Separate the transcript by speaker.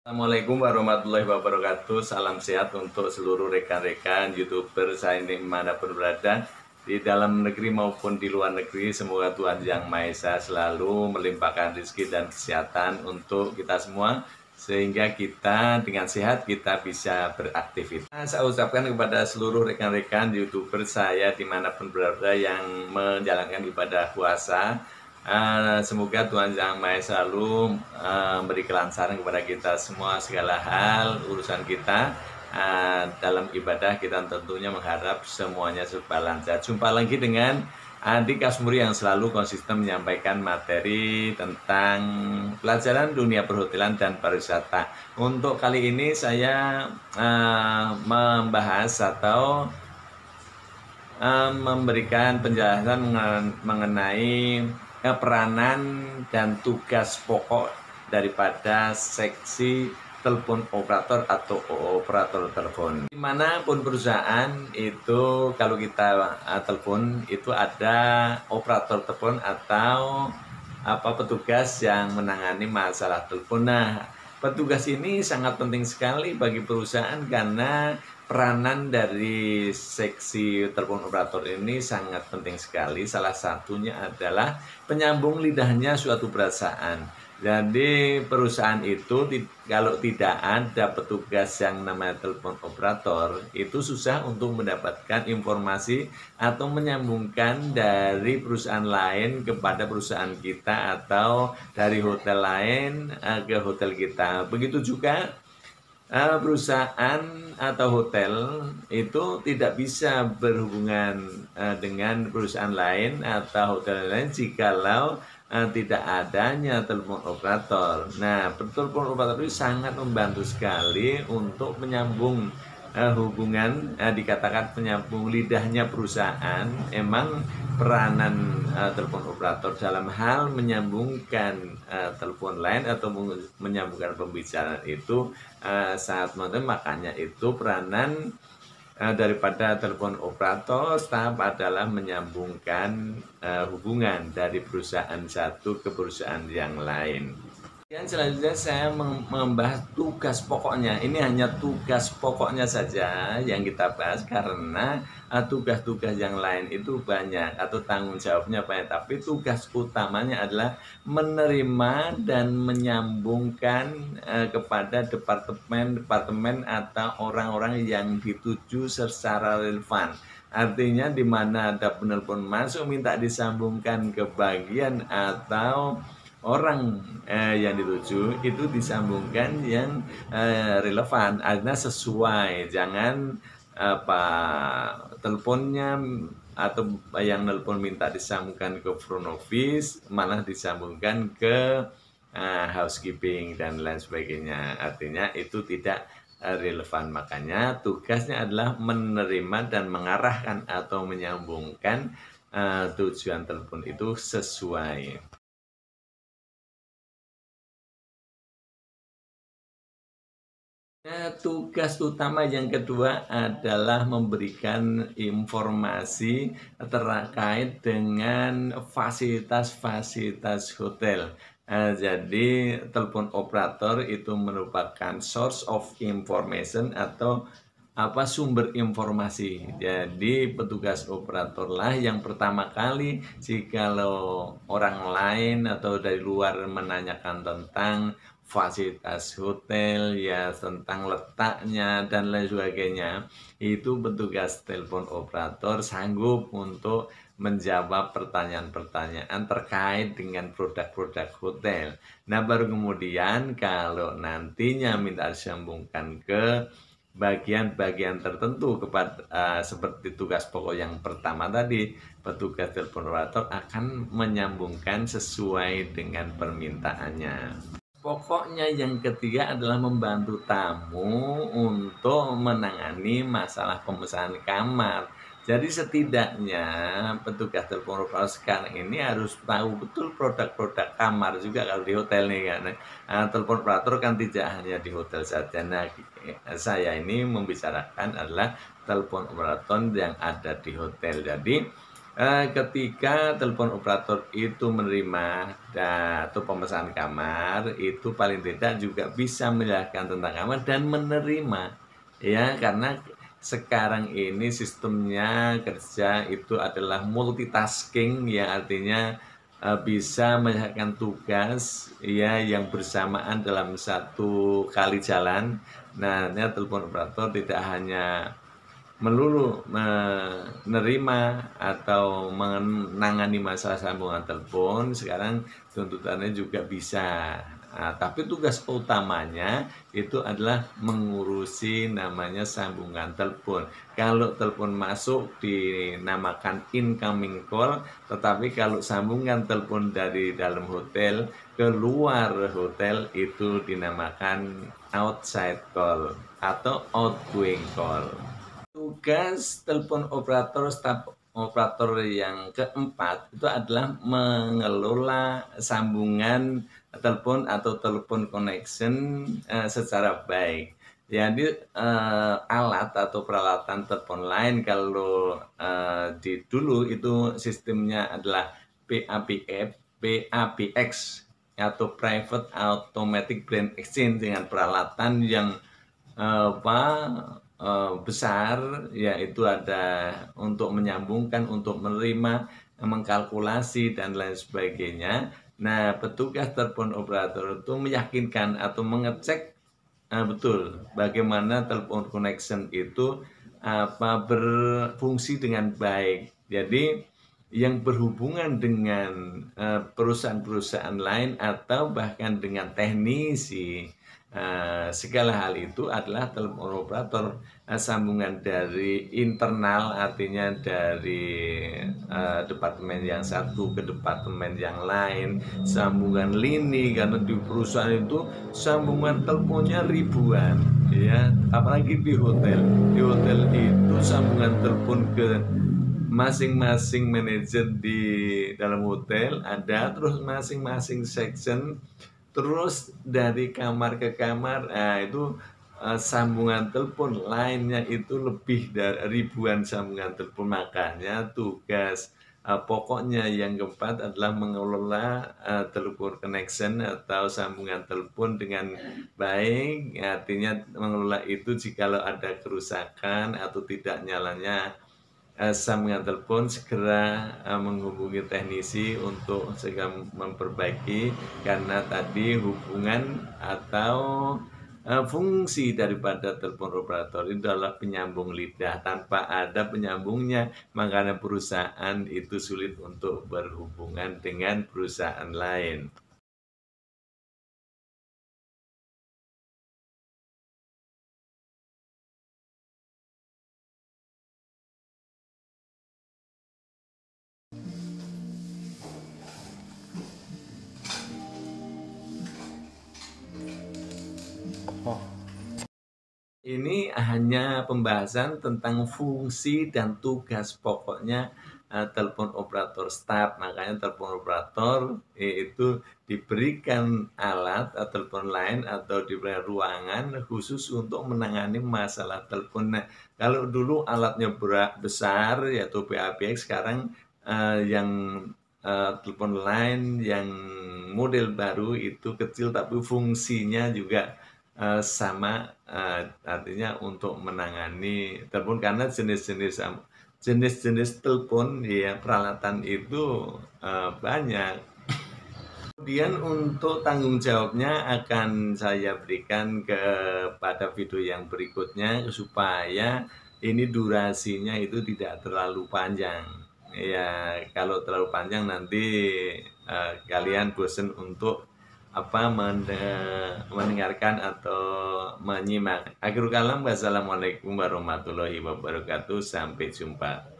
Speaker 1: Assalamualaikum warahmatullahi wabarakatuh. Salam sehat untuk seluruh rekan-rekan YouTuber saya ini dimanapun berada, di dalam negeri maupun di luar negeri. Semoga Tuhan Yang Maha Esa selalu melimpahkan rezeki dan kesehatan untuk kita semua, sehingga kita dengan sehat kita bisa beraktivitas. Saya ucapkan kepada seluruh rekan-rekan YouTuber saya dimanapun berada yang menjalankan ibadah puasa, semoga Tuhan Yang Maha Esa selalu beri kelancaran kepada kita semua segala hal urusan kita. Dalam ibadah kita tentunya mengharap semuanya serba lancar. Jumpa lagi dengan Adik Kasmuri yang selalu konsisten menyampaikan materi tentang pelajaran dunia perhotelan dan pariwisata. Untuk kali ini saya membahas atau memberikan penjelasan mengenai peranan dan tugas pokok daripada seksi telepon operator atau operator telepon. Dimanapun perusahaan itu, kalau kita telepon itu ada operator telepon atau petugas yang menangani masalah telepon. Nah, petugas ini sangat penting sekali bagi perusahaan karena peranan dari seksi telepon operator ini sangat penting sekali. Salah satunya adalah penyambung lidahnya suatu perusahaan. Jadi perusahaan itu kalau tidak ada petugas yang namanya telepon operator, itu susah untuk mendapatkan informasi atau menyambungkan dari perusahaan lain kepada perusahaan kita atau dari hotel lain ke hotel kita. Begitu juga perusahaan atau hotel itu tidak bisa berhubungan dengan perusahaan lain atau hotel lain jikalau tidak adanya telepon operator. Nah, telepon operator itu sangat membantu sekali untuk menyambung hubungan, dikatakan penyambung lidahnya perusahaan. Emang peranan telepon operator dalam hal menyambungkan telepon lain atau menyambungkan pembicaraan itu sangat penting. Makanya itu peranan daripada telepon operator staff adalah menyambungkan hubungan dari perusahaan satu ke perusahaan yang lain. Dan selanjutnya saya membahas tugas pokoknya. Ini hanya tugas pokoknya saja yang kita bahas karena tugas-tugas yang lain itu banyak atau tanggung jawabnya banyak. Tapi tugas utamanya adalah menerima dan menyambungkan kepada departemen atau orang-orang yang dituju secara relevan. Artinya di mana ada penelpon masuk minta disambungkan ke bagian atau orang yang dituju itu disambungkan yang relevan, artinya sesuai. Jangan teleponnya atau yang nelpon minta disambungkan ke front office malah disambungkan ke housekeeping dan lain sebagainya. Artinya itu tidak relevan. Makanya tugasnya adalah menerima dan mengarahkan atau menyambungkan tujuan telepon itu sesuai. Tugas utama yang kedua adalah memberikan informasi terkait dengan fasilitas-fasilitas hotel. Jadi telepon operator itu merupakan source of information atau sumber informasi. Jadi petugas operator lah yang pertama kali jikalau orang lain atau dari luar menanyakan tentang fasilitas hotel ya, tentang letaknya dan lain sebagainya, itu petugas telepon operator sanggup untuk menjawab pertanyaan-pertanyaan terkait dengan produk-produk hotel. Nah, baru kemudian kalau nantinya minta disambungkan ke bagian-bagian tertentu kepada seperti tugas pokok yang pertama tadi, petugas telepon operator akan menyambungkan sesuai dengan permintaannya. Pokoknya yang ketiga adalah membantu tamu untuk menangani masalah pemesanan kamar. Jadi setidaknya petugas telepon operator sekarang ini harus tahu betul produk-produk kamar juga kalau di hotel nih kan. Telepon operator kan tidak hanya di hotel saja. Nah, saya ini membicarakan adalah telepon operator yang ada di hotel. Jadi Ketika telepon operator itu menerima atau pemesanan kamar, itu paling tidak juga bisa menjelaskan tentang kamar dan menerima, ya, karena sekarang ini sistemnya kerja itu adalah multitasking, ya, artinya bisa menyelesaikan tugas, ya, yang bersamaan dalam satu kali jalan. Nah, telepon operator tidak hanya melulu menerima atau menangani masalah sambungan telepon, sekarang tuntutannya juga bisa. Nah, tapi tugas utamanya itu adalah mengurusi namanya sambungan telepon. Kalau telepon masuk dinamakan incoming call, tetapi kalau sambungan telepon dari dalam hotel ke luar hotel itu dinamakan outside call atau outgoing call. Tugas telepon operator staf operator yang keempat itu adalah mengelola sambungan telepon atau telepon connection secara baik. Jadi alat atau peralatan telepon lain kalau di dulu itu sistemnya adalah PABX atau Private Automatic Brand Exchange dengan peralatan yang besar, yaitu ada untuk menyambungkan, untuk menerima, mengkalkulasi dan lain sebagainya. Nah, petugas telepon operator itu meyakinkan atau mengecek betul bagaimana telepon connection itu berfungsi dengan baik. Jadi yang berhubungan dengan perusahaan-perusahaan lain atau bahkan dengan teknisi, segala hal itu adalah telepon operator. Sambungan dari internal, artinya dari departemen yang satu ke departemen yang lain, sambungan lini, karena di perusahaan itu sambungan teleponnya ribuan, ya, apalagi di hotel itu sambungan telepon ke masing-masing manajer di dalam hotel ada, terus masing-masing section, terus dari kamar ke kamar. Nah, itu sambungan telepon lainnya itu lebih dari ribuan sambungan telepon. Makanya tugas pokoknya yang keempat adalah mengelola telepon connection atau sambungan telepon dengan baik. Artinya mengelola itu jikalau ada kerusakan atau tidak nyalanya sambungan telepon, segera menghubungi teknisi untuk segera memperbaiki, karena tadi hubungan atau fungsi daripada telepon operator itu adalah penyambung lidah. Tanpa ada penyambungnya, makanya perusahaan itu sulit untuk berhubungan dengan perusahaan lain. Ini hanya pembahasan tentang fungsi dan tugas pokoknya telepon operator staf. Makanya telepon operator itu diberikan alat telepon lain atau diberikan ruangan khusus untuk menangani masalah telepon. Nah, kalau dulu alatnya besar yaitu PABX, sekarang yang telepon lain yang model baru itu kecil tapi fungsinya juga sama, artinya untuk menangani telepon, karena jenis-jenis telepon, ya, peralatan itu banyak. Kemudian untuk tanggung jawabnya akan saya berikan kepada video yang berikutnya supaya ini durasinya itu tidak terlalu panjang. Ya, kalau terlalu panjang nanti kalian bosan untuk mendengarkan atau menyimak. Akhirul kalam, wassalamualaikum warahmatullahi wabarakatuh. Sampai jumpa.